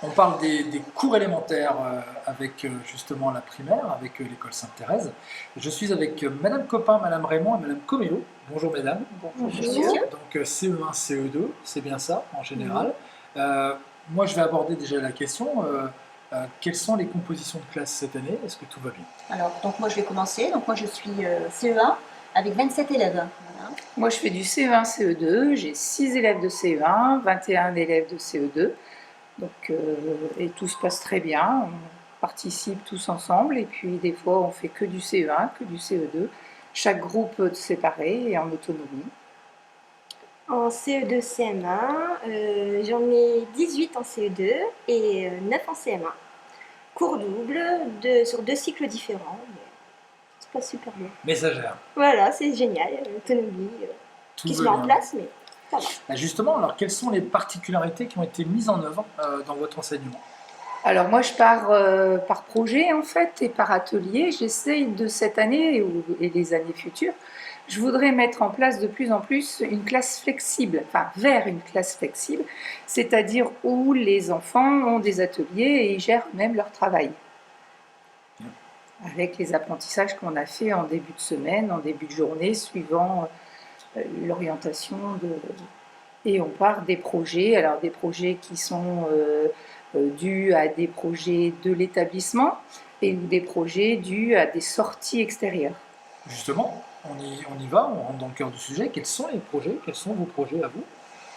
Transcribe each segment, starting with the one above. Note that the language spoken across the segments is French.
On parle des cours élémentaires avec justement la primaire, avec l'école Sainte-Thérèse. Je suis avec Madame Copin, Madame Raymond et Madame Comello. Bonjour mesdames. Bonjour monsieur. Donc CE1, CE2, c'est bien ça en général. Moi je vais aborder déjà la question. Quelles sont les compositions de classe cette année? Est-ce que tout va bien? Alors, donc moi je vais commencer. Donc moi je suis CE1 avec 27 élèves. Voilà. Moi je fais du CE1, CE2, j'ai 6 élèves de CE1, 21 élèves de CE2. Donc, et tout se passe très bien, on participe tous ensemble et puis des fois on fait que du CE1, que du CE2, chaque groupe séparé et en autonomie. En CE2, CM1, j'en ai 18 en CE2 et 9 en CM1. Cours double sur 2 cycles différents, mais c'est pas super bien. Messagère. Voilà, c'est génial, l'autonomie qui se met en place, mais ça va. Justement, alors quelles sont les particularités qui ont été mises en œuvre dans votre enseignement? Alors moi je pars par projet en fait et par atelier. J'essaye de cette année et les années futures, je voudrais mettre en place de plus en plus une classe flexible, enfin vers une classe flexible, c'est-à-dire où les enfants ont des ateliers et ils gèrent même leur travail. Avec les apprentissages qu'on a fait en début de semaine, en début de journée, suivant l'orientation et on part des projets, alors des projets qui sont dus à des projets de l'établissement et des projets dus à des sorties extérieures. Justement, on y va, on rentre dans le cœur du sujet. Quels sont les projets? Quels sont vos projets à vous,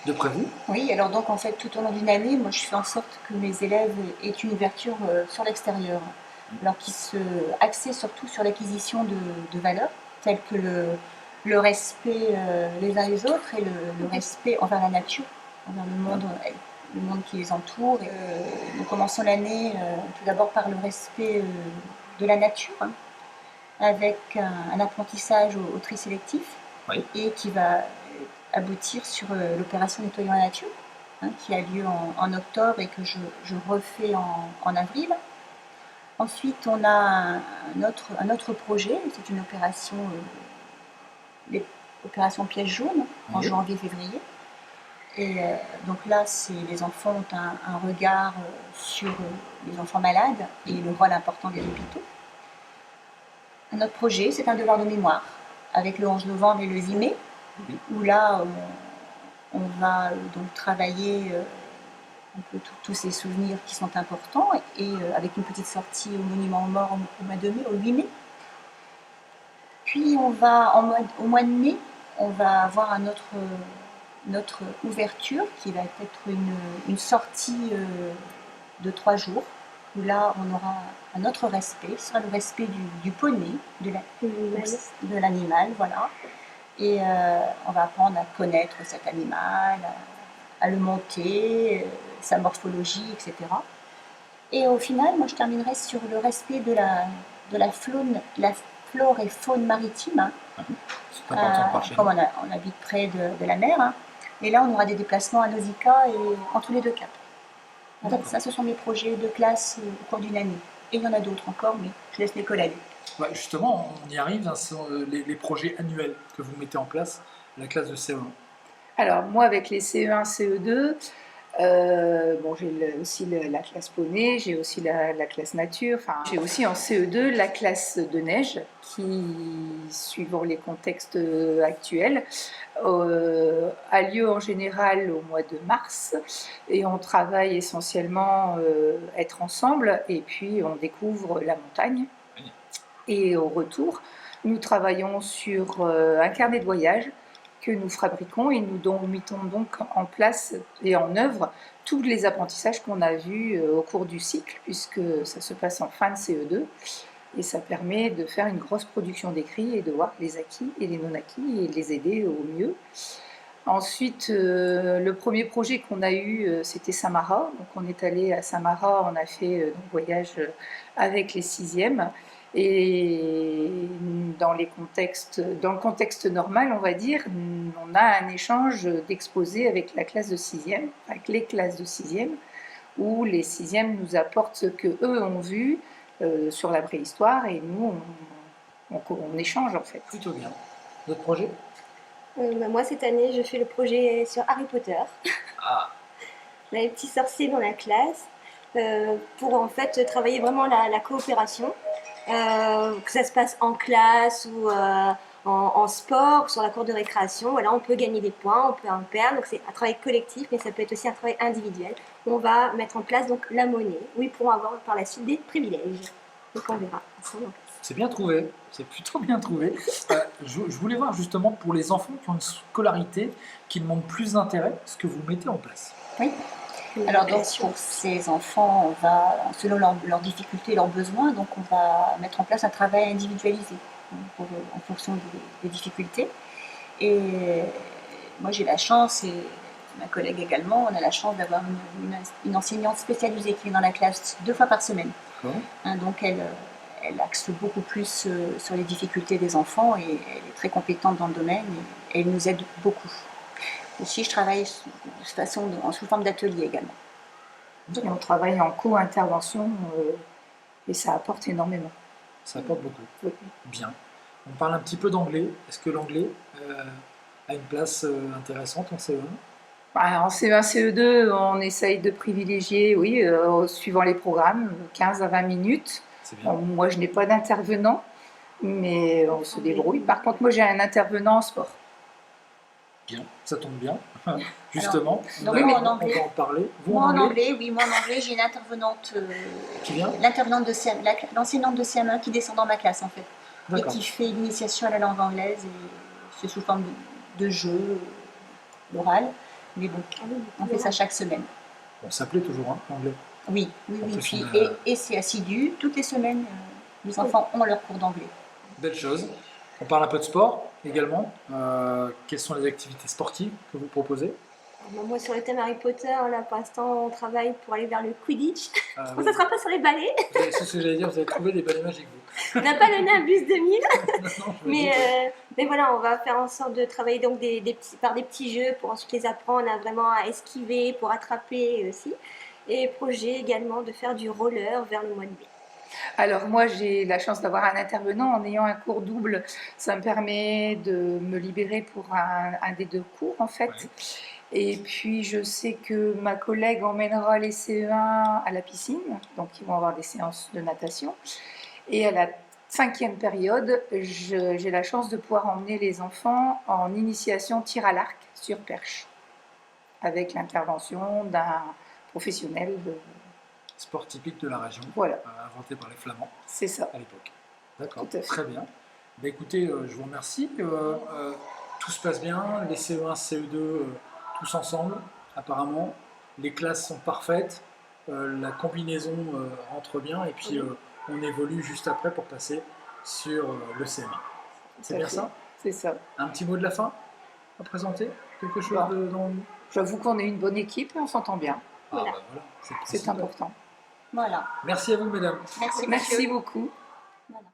de prévu? Oui, alors donc en fait tout au long d'une année, moi je fais en sorte que mes élèves aient une ouverture sur l'extérieur. Alors qu'ils se axaient surtout sur l'acquisition de valeurs, telles que le respect les uns les autres et le respect envers la nature, envers le monde qui les entoure. Nous commençons l'année tout d'abord par le respect de la nature, avec un apprentissage au tri sélectif, oui, et qui va aboutir sur l'opération Nettoyons la nature, qui a lieu en octobre et que je refais en avril. Ensuite, on a un autre projet, c'est une opération, l'opération piège jaune, en janvier-février. Et donc là, les enfants ont un regard sur les enfants malades et le rôle important des hôpitaux. Un autre projet, c'est un devoir de mémoire, avec le 11 novembre et le 10 mai, où là, on va donc travailler un peu tous ces souvenirs qui sont importants, et avec une petite sortie au Monument aux Morts au mois de mai, au 8 mai. Puis on va, au mois de mai, on va avoir notre ouverture, qui va être une sortie de 3 jours, où là on aura un autre respect, ce sera le respect du poney, de l'animal, voilà. Et on va apprendre à connaître cet animal, à le monter, sa morphologie, etc. Et au final, moi je terminerai sur le respect de la flore et faune maritime. C'est important par chez comme on habite près de la mer. Et là, on aura des déplacements à Nausicaa et entre les deux caps. En fait, ça, ce sont mes projets de classe au cours d'une année. Et il y en a d'autres encore, mais je laisse les collègues. Ouais, justement, on y arrive, ce sont les projets annuels que vous mettez en place à la classe de CE1. Alors moi avec les CE1, CE2, bon, j'ai aussi la classe poney, j'ai aussi la classe nature, enfin, j'ai aussi en CE2 la classe de neige qui, suivant les contextes actuels, a lieu en général au mois de mars et on travaille essentiellement être ensemble et puis on découvre la montagne. Et au retour, nous travaillons sur un carnet de voyage que nous fabriquons et nous mettons donc en place et en œuvre tous les apprentissages qu'on a vus au cours du cycle, puisque ça se passe en fin de CE2, et ça permet de faire une grosse production d'écrits et de voir les acquis et les non-acquis et de les aider au mieux. Ensuite, le premier projet qu'on a eu, c'était Samara. Donc on est allé à Samara, on a fait un voyage avec les 6e. Et dans le contexte normal, on va dire, on a un échange d'exposés avec la classe de 6e, avec les classes de 6e, où les 6e nous apportent ce qu'eux ont vu sur la préhistoire et nous, on échange en fait. Plutôt bien. D'autres projets? Moi, cette année, je fais le projet sur Harry Potter. Ah. On a les petits sorciers dans la classe. pour en fait travailler vraiment la coopération, que ça se passe en classe ou en sport, sur la cour de récréation. Voilà, on peut gagner des points, on peut en perdre. Donc c'est un travail collectif, mais ça peut être aussi un travail individuel. On va mettre en place donc la monnaie, où ils pourront avoir par la suite des privilèges. Donc on verra ensemble en classe. C'est bien trouvé, c'est plutôt bien trouvé. Je voulais voir justement pour les enfants qui ont une scolarité qui demande plus d'intérêt, ce que vous mettez en place. Oui. Alors donc pour ces enfants, on va, selon leurs difficultés et leurs besoins, donc on va mettre en place un travail individualisé en fonction des difficultés. Et moi j'ai la chance, et ma collègue également, on a la chance d'avoir une enseignante spécialisée qui est dans la classe 2 fois par semaine. Donc elle axe beaucoup plus sur les difficultés des enfants et elle est très compétente dans le domaine et elle nous aide beaucoup. Aussi, je travaille sous forme d'atelier également. Et on travaille en co-intervention et ça apporte énormément. Ça apporte beaucoup. Oui. Bien. On parle un petit peu d'anglais. Est-ce que l'anglais a une place intéressante en CE1 ? En CE1, CE2, on essaye de privilégier, oui, suivant les programmes, 15 à 20 minutes. C'est bien. Moi, je n'ai pas d'intervenant, mais on se débrouille. Par contre, moi, j'ai un intervenant en sport. Bien, ça tombe bien. Justement, donc, on moi, en va anglais. en parler. Vous, Moi en anglais, j'ai une intervenante, qui vient l'enseignante de CM1 qui descend dans ma classe en fait, et D'accord. qui fait l'initiation à la langue anglaise, et c'est sous forme de jeu, d'oral, mais bon, on fait ça chaque semaine. Bon, ça plaît toujours, hein, l'anglais. Oui. plus, Et c'est assidu, toutes les semaines, les enfants ont leur cours d'anglais. Belle chose. On parle un peu de sport également. Quelles sont les activités sportives que vous proposez ? Moi, sur le thème Harry Potter, là, pour l'instant, on travaille pour aller vers le Quidditch. Oui. Ça ne sera pas sur les balais. C'est ce que j'allais dire, vous avez trouvé des balais magiques, vous. On n'a pas le Nimbus 2000. Non, je me doute. Mais voilà, on va faire en sorte de travailler donc par des petits jeux pour ensuite les apprendre vraiment à esquiver, pour attraper aussi. Et projet également de faire du roller vers le mois de mai. Alors moi, j'ai la chance d'avoir un intervenant. En ayant un cours double, ça me permet de me libérer pour un des deux cours, en fait. Ouais. Et puis, je sais que ma collègue emmènera les CE1 à la piscine, donc ils vont avoir des séances de natation. Et à la 5e période, j'ai la chance de pouvoir emmener les enfants en initiation tir à l'arc sur perche, avec l'intervention d'un professionnel Sport typique de la région, Voilà, inventé par les Flamands c'est ça. à l'époque. D'accord, Tout à fait. très bien. Bah, écoutez, je vous remercie. Tout se passe bien, les CE1, CE2, tous ensemble, apparemment. Les classes sont parfaites, la combinaison rentre bien, et puis on évolue juste après pour passer sur le CM1. C'est Tout à bien fait. ça ? C'est ça. Un petit mot de la fin à présenter ? Quelque chose Bon. dans... J'avoue qu'on est une bonne équipe et on s'entend bien. Ah, Voilà. bah voilà, c'est le C'est principal. important. Voilà. Merci à vous, mesdames. Merci, Merci monsieur. beaucoup. Voilà.